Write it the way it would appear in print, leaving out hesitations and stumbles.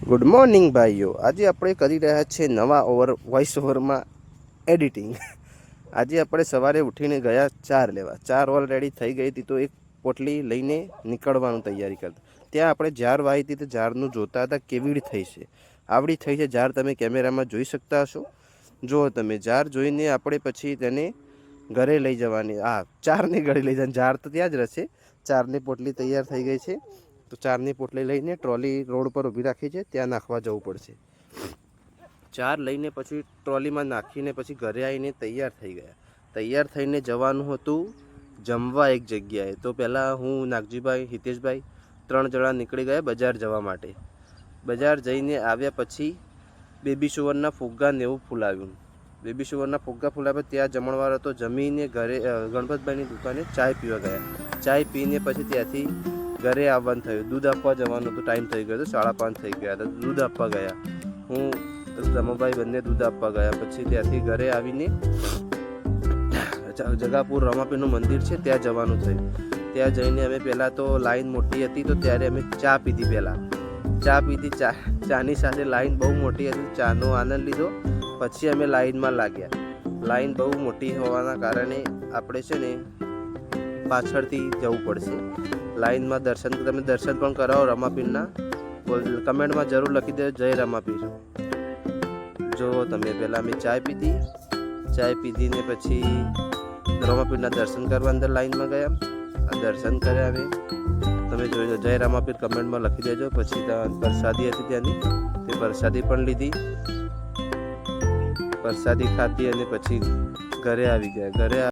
Good morning ભાઈઓ। આજે આપણે કરી રહ્યા છીએ નવા વોઇસ ઓવરમાં એડિટિંગ। આજે આપણે સવારે ઉઠીને ગયા ચાર લેવા। ચાર ઓલરેડી થઈ ગઈ હતી, તો એક પોટલી લઈને નીકળવાનું તૈયારી કરતા। ત્યાં આપણે જાર વાવી હતી, તો જારનું જોતા હતા કેવી રીતે થઈ છે। આવડી થઈ છે જાર, તમે કેમેરામાં જોઈ શકતા હશો। જુઓ તમે, જાર જોઈને આપણે પછી તેને ઘરે લઈ જવાની। ચારની ઘરે લઈ જવાની, જાર તો ત્યાં જ રહેશે। ચારની પોટલી તૈયાર થઈ ગઈ છે, તો ચારની પોટલી લઈને ટ્રોલી રોડ પર ઊભી રાખી છે, ત્યાં નાખવા જવું પડશે। ચાર લઈને પછી ટ્રોલીમાં નાખીને પછી ઘરે આવીને તૈયાર થઈ ગયા। તૈયાર થઈને જવાનું હતું જમવા એક જગ્યાએ। તો પહેલાં હું, નાગજીભાઈ, હિતેશભાઈ 3 જણા નીકળી ગયા બજાર જવા માટે। બજાર જઈને આવ્યા પછી બેબી શુવરના ફુગ્ગા ને એવું ફૂલાવ્યું। બેબી શુવરના ફુગ્ગા ફૂલાવ્યા, ત્યાં જમણવાર હતો। જમીને ઘરે ગણપતભાઈની દુકાને ચાય પીવા ગયા। ચાય પીને પછી ત્યાંથી ઘરે આવવાનું થયું। દૂધ આપવા જવાનું હતું, ટાઈમ થઈ ગયો હતો, 5:30 થઈ ગયા હતા। દૂધ આપવા ગયા, હું રમાભાઈ બંને દૂધ આપવા ગયા। પછી ત્યાંથી ઘરે આવીને જગાપુર રમાપીરનું મંદિર છે, ત્યાં જવાનું થયું। ત્યાં જઈને અમે પહેલાં તો લાઈન મોટી હતી, તો ત્યારે અમે ચા પીધી। પહેલાં ચા પીધી, ચાની સાથે લાઈન બહુ મોટી હતી, ચાનો આનંદ લીધો। પછી અમે લાઈનમાં લાગ્યા। લાઈન બહુ મોટી હોવાના કારણે આપણે છે ને પાછળથી જવું પડશે। લાઈનમાં તમે દર્શન પણ કરાવો રમાપીરના। કમેન્ટમાં જરૂર લખી દેજો જય રમાપીર। જો તમે, પહેલાં અમે ચાય પીધી। ચાય પીધીને પછી રમાપીરના દર્શન કરવા અંદર લાઈનમાં ગયા। દર્શન કર્યા અમે, તમે જોઈ લો જય રમાપીર કમેન્ટમાં લખી દેજો। પછી પ્રસાદી હતી ત્યાંની, તે પ્રસાદી પણ લીધી। પ્રસાદી ખાધી અને પછી ઘરે આવી ગયા। ઘરે